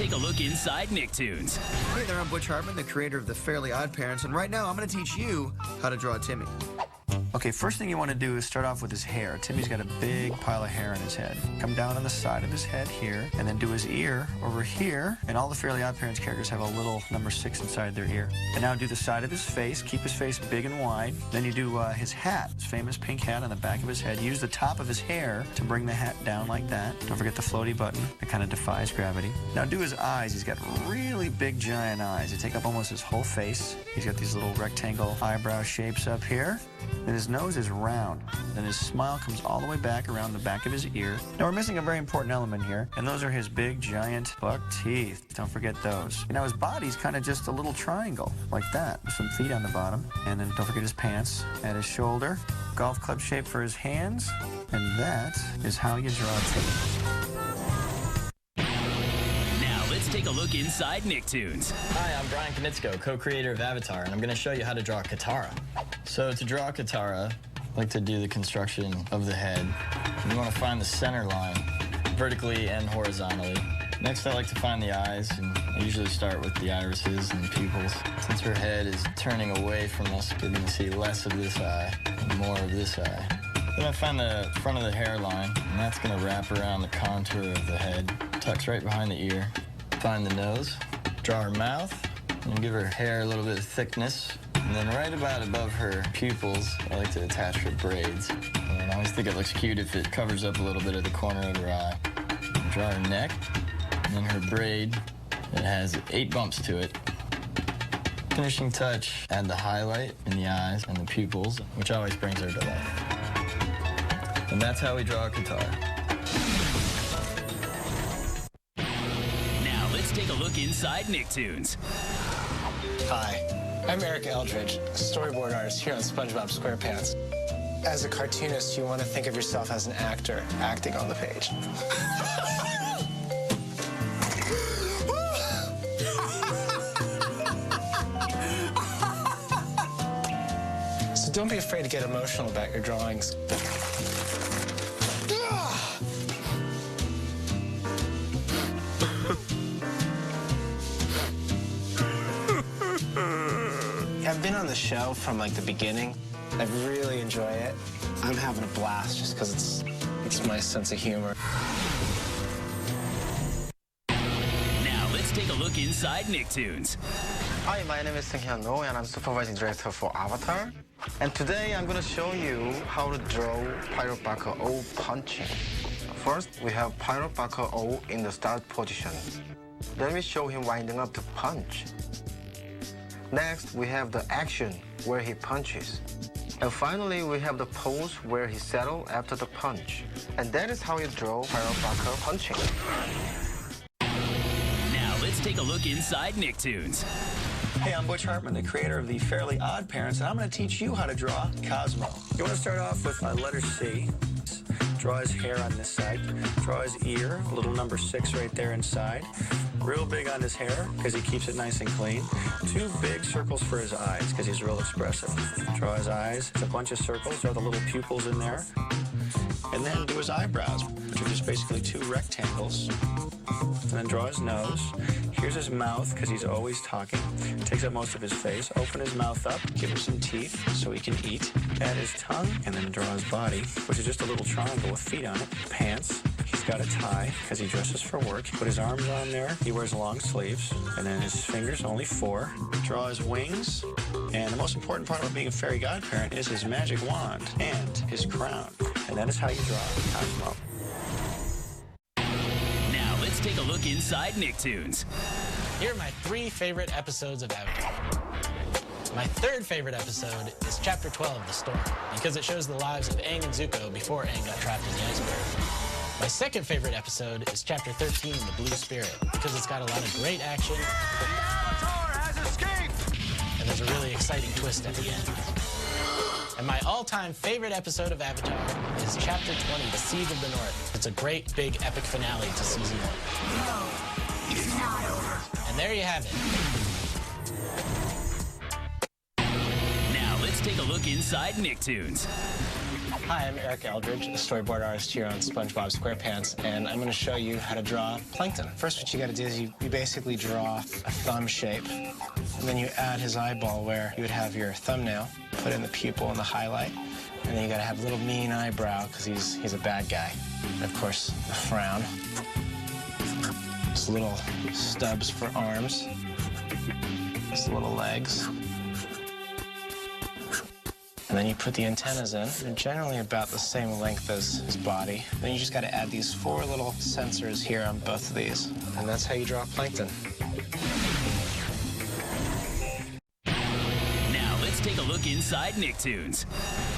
take a look inside Nicktoons. Hey there, I'm Butch Hartman, the creator of the Fairly OddParents, and right now I'm going to teach you how to draw Timmy. Okay, first thing you want to do is start off with his hair. Timmy's got a big pile of hair on his head. Come down on the side of his head here, and then do his ear over here. And all the Fairly OddParents characters have a little number 6 inside their ear. And now do the side of his face. Keep his face big and wide. Then you do his hat, his famous pink hat on the back of his head. Use the top of his hair to bring the hat down like that. Don't forget the floaty button. It kind of defies gravity. Now do his eyes. He's got really big, giant eyes. They take up almost his whole face. He's got these little rectangle eyebrow shapes up here. And his nose is round. Then his smile comes all the way back around the back of his ear. Now we're missing a very important element here, and those are his big, giant buck teeth. Don't forget those. Now his body's kind of just a little triangle, like that, with some feet on the bottom. And then don't forget his pants at his shoulder. Golf club shape for his hands. And that is how you draw Timmy. Let's take a look inside Nicktoons. Hi, I'm Brian Knitzko, co-creator of Avatar, and I'm going to show you how to draw Katara. So to draw Katara, I like to do the construction of the head. You want to find the center line, vertically and horizontally. Next, I like to find the eyes, and I usually start with the irises and the pupils. Since her head is turning away from us, you're going to see less of this eye and more of this eye. Then I find the front of the hairline, and that's going to wrap around the contour of the head, tucks right behind the ear. Find the nose, draw her mouth, and give her hair a little bit of thickness. And then right about above her pupils, I like to attach her braids. And I always think it looks cute if it covers up a little bit of the corner of her eye. Draw her neck, and then her braid. It has 8 bumps to it. Finishing touch, add the highlight in the eyes and the pupils, which always brings her to life. And that's how we draw a Katara. Take a look inside Nicktoons. Hi, I'm Eric Eldritch, storyboard artist here on SpongeBob SquarePants. As a cartoonist, you want to think of yourself as an actor acting on the page. So don't be afraid to get emotional about your drawings. I've been on the show from like the beginning. I really enjoy it. I'm having a blast just because it's my sense of humor. Now let's take a look inside Nicktoons. Hi, my name is Seung-hyun No, and I'm supervising director for Avatar. And today I'm going to show you how to draw Pirate Barker O punching. First, we have Pirate Barker O in the start position. Then we show him winding up to punch. Next, we have the action where he punches. And finally, we have the pose where he settles after the punch. And that is how you draw Pirate Barker punching. Now let's take a look inside Nicktoons. Hey, I'm Butch Hartman, the creator of the Fairly OddParents, and I'm going to teach you how to draw Cosmo. You want to start off with letter C. Draw his hair on this side. Draw his ear, a little number 6 right there inside. Real big on his hair, because he keeps it nice and clean. 2 big circles for his eyes, because he's real expressive. Draw his eyes. It's a bunch of circles. Draw the little pupils in there. And then do his eyebrows, which are just basically 2 rectangles. And then draw his nose. Here's his mouth, because he's always talking. Takes up most of his face. Open his mouth up. Give him some teeth so he can eat. Add his tongue, and then draw his body, which is just a little triangle with feet on it. Pants. He's got a tie, because he dresses for work. Put his arms on there. He wears long sleeves. And then his fingers, only 4. Draw his wings. And the most important part about being a fairy godparent is his magic wand and his crown. And that is how you draw Cosmo. Now let's take a look inside Nicktoons. Here are my 3 favorite episodes of Avatar. My 3rd favorite episode is Chapter 12 of The Storm, because it shows the lives of Aang and Zuko before Aang got trapped in the iceberg. My 2nd favorite episode is Chapter 13, The Blue Spirit, because it's got a lot of great action. The Avatar has escaped! And there's a really exciting twist at the end. And my all-time favorite episode of Avatar is Chapter 20, The Siege of the North. It's a great, big, epic finale to Season 1. No, it's not over. And there you have it. take a look inside Nicktoons. Hi, I'm Eric Eldritch, a storyboard artist here on SpongeBob SquarePants, and I'm going to show you how to draw Plankton. First, what you got to do is you basically draw a thumb shape, and then you add his eyeball where you would have your thumbnail, put in the pupil and the highlight, and then you got to have a little mean eyebrow because he's a bad guy. And of course, a frown. Just little stubs for arms. Just little legs. And then you put the antennas in. They're generally about the same length as his body. Then you just got to add these 4 little sensors here on both of these. And that's how you draw Plankton. Now let's take a look inside Nicktoons.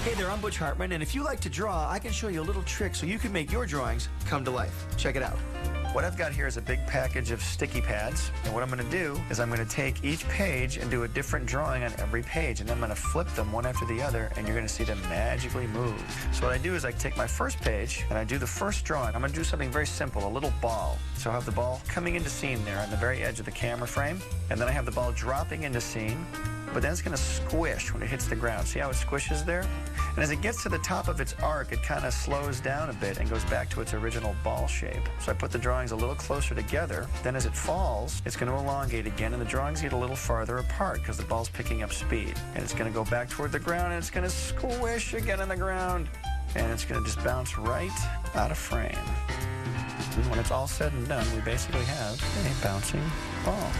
Hey there, I'm Butch Hartman, and if you like to draw, I can show you a little trick so you can make your drawings come to life. Check it out. What I've got here is a big package of sticky pads, and what I'm going to do is I'm going to take each page and do a different drawing on every page, and then I'm going to flip them one after the other, and you're going to see them magically move. So what I do is I take my first page, and I do the first drawing. I'm going to do something very simple, a little ball. So I have the ball coming into scene there on the very edge of the camera frame, and then I have the ball dropping into scene, but then it's going to squish when it hits the ground. See how it squishes there? And as it gets to the top of its arc, it kind of slows down a bit and goes back to its original ball shape. So I put the drawings a little closer together. Then as it falls, it's going to elongate again, and the drawings get a little farther apart because the ball's picking up speed. And it's going to go back toward the ground, and it's going to squish again on the ground. And it's going to just bounce right out of frame. And when it's all said and done, we basically have a bouncing ball.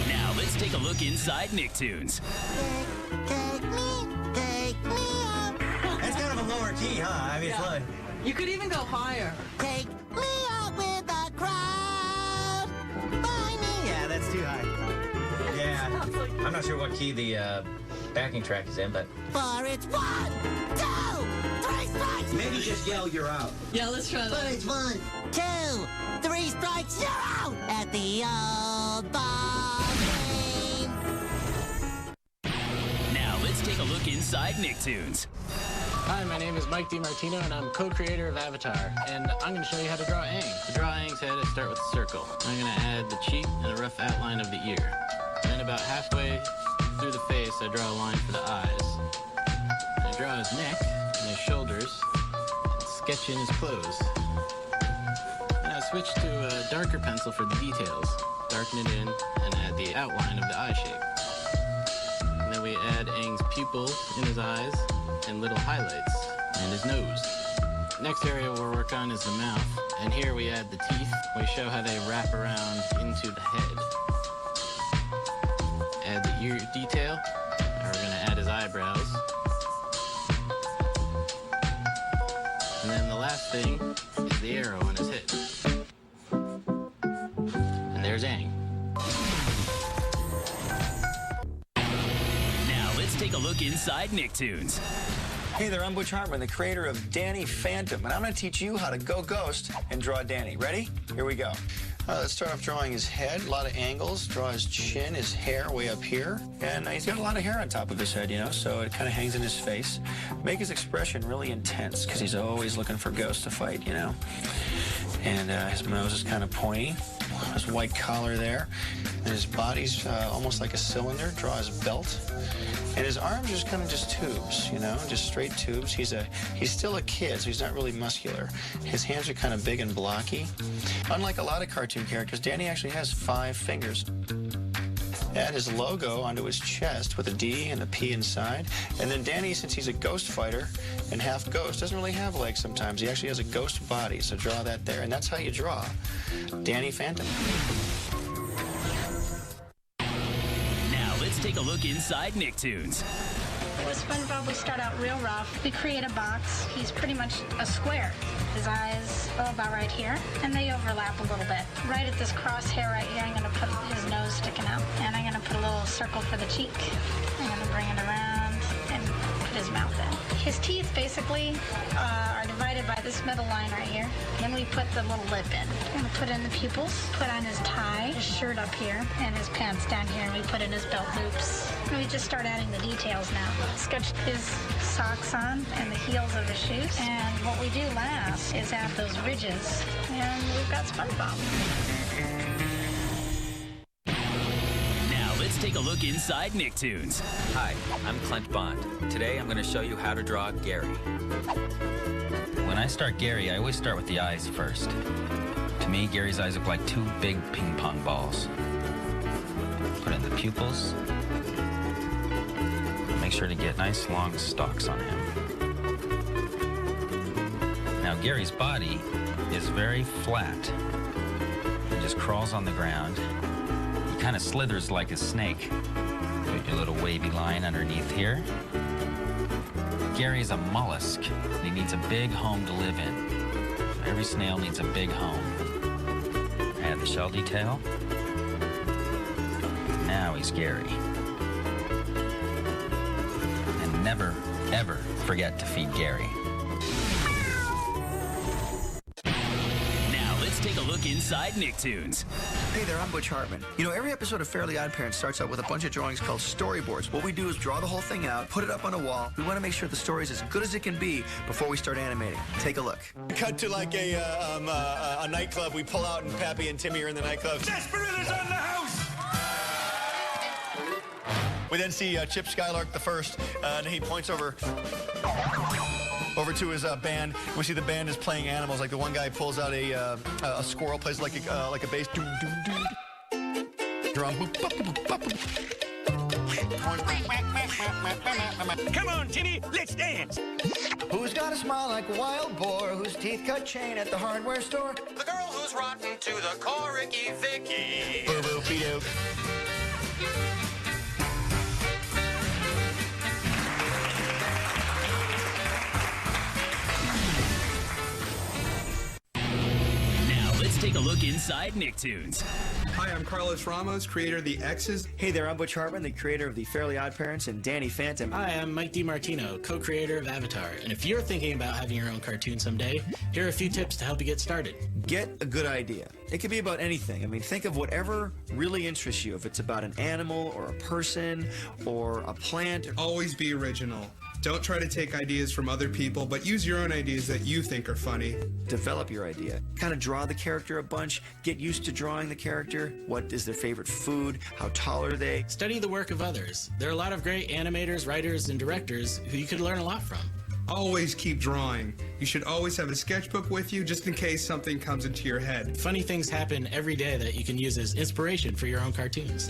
Now let's take a look inside Nicktoons. Take me up. That's kind of a lower key, huh? I mean, it's like... You could even go higher. Take me up with the crowd. Find me. Yeah, that's too high. Yeah, I'm not sure what key the backing track is in, but... For it's 1, 2, 3 strikes. Maybe just yell, "You're out." Yeah, let's try that. For it's 1, 2, 3 strikes. You're out at the old ball game. Now let's take a look inside Nicktoons. Hi, my name is Mike DiMartino, and I'm co-creator of Avatar. And I'm going to show you how to draw Aang. To draw Aang's head, I start with a circle. I'm going to add the cheek and a rough outline of the ear. Then about halfway through the face, I draw a line for the eyes. I draw his neck and his shoulders, and sketch in his clothes. Then I switch to a darker pencil for the details, darken it in, and add the outline of the eye shape. And then we add Aang's pupil in his eyes, and little highlights, and his nose. Next area we'll work on is the mouth, and here we add the teeth. We show how they wrap around into the head. Add the ear detail, and we're gonna add his eyebrows. And then the last thing is the arrow on his head. And there's Aang. Now let's take a look inside Nicktoons. Hey there, I'm Butch Hartman, the creator of Danny Phantom, and I'm going to teach you how to go ghost and draw Danny. Ready? Here we go. Let's start off drawing his head, a lot of angles, draw his chin, his hair way up here, and he's got a lot of hair on top of his head, you know, so it kind of hangs in his face. Make his expression really intense, because he's always looking for ghosts to fight, you know. And his nose is kind of pointy, his white collar there, and his body's almost like a cylinder. Draw his belt. And his arms are kind of just tubes, you know, just straight tubes. He's still a kid, so he's not really muscular. His hands are kind of big and blocky. Unlike a lot of cartoon characters, Danny actually has 5 fingers. Add his logo onto his chest with a D and a P inside. And then Danny, since he's a ghost fighter and half ghost, doesn't really have legs sometimes. He actually has a ghost body, so draw that there. And that's how you draw Danny Phantom. Let's take a look inside Nicktoons. With SpongeBob, we start out real rough. We create a box. He's pretty much a square. His eyes go about right here, and they overlap a little bit. Right at this crosshair right here, I'm going to put his nose sticking out, and I'm going to put a little circle for the cheek. I'm going to bring it around and put his mouth in. His teeth basically are divided by this middle line right here. Then we put the little lip in. I'm going to put in the pupils, put on his tie, his shirt up here, and his pants down here, and we put in his belt loops. And we just start adding the details now. Sketch his socks on and the heels of his shoes. And what we do last is add those ridges. And we've got SpongeBob. Now let's take a look inside Nicktoons. Hi, I'm Clint Bond. Today I'm going to show you how to draw Gary. When I start Gary, I always start with the eyes first. To me, Gary's eyes look like two big ping pong balls. Put in the pupils. Make sure to get nice long stalks on him. Now Gary's body is very flat. He just crawls on the ground. He kind of slithers like a snake. Put your little wavy line underneath here. Gary's a mollusk. He needs a big home to live in. Every snail needs a big home. Add the shell detail. Now he's Gary. And never, ever forget to feed Gary. Now let's take a look inside Nicktoons. Hey there, I'm Butch Hartman. You know, every episode of Fairly OddParents starts out with a bunch of drawings called storyboards. What we do is draw the whole thing out, put it up on a wall. We want to make sure the story is as good as it can be before we start animating. Take a look. Cut to like a nightclub. We pull out and Pappy and Timmy are in the nightclub. Desperados on the house! We then see Chip Skylark the first, and he points over to his band. We see the band is playing animals. Like the one guy pulls out a squirrel, plays like a bass. Drum. Come on, Timmy, let's dance! Who's got a smile like a wild boar? Whose teeth cut chain at the hardware store? The girl who's rotten to the core, Ricky Vicky. Boo-boo-pee-doo. Take a look inside Nicktoons. Hi, I'm Carlos Ramos, creator of the X's. Hey there, I'm Butch Hartman, the creator of the Fairly OddParents and Danny Phantom. Hi, I'm Mike DiMartino, co-creator of Avatar. And if you're thinking about having your own cartoon someday, here are a few tips to help you get started. Get a good idea. It could be about anything. I mean, think of whatever really interests you. If it's about an animal or a person or a plant. Always be original. Don't try to take ideas from other people, but use your own ideas that you think are funny. Develop your idea. Kind of draw the character a bunch. Get used to drawing the character. What is their favorite food? How tall are they? Study the work of others. There are a lot of great animators, writers, and directors who you could learn a lot from. Always keep drawing. You should always have a sketchbook with you just in case something comes into your head. Funny things happen every day that you can use as inspiration for your own cartoons.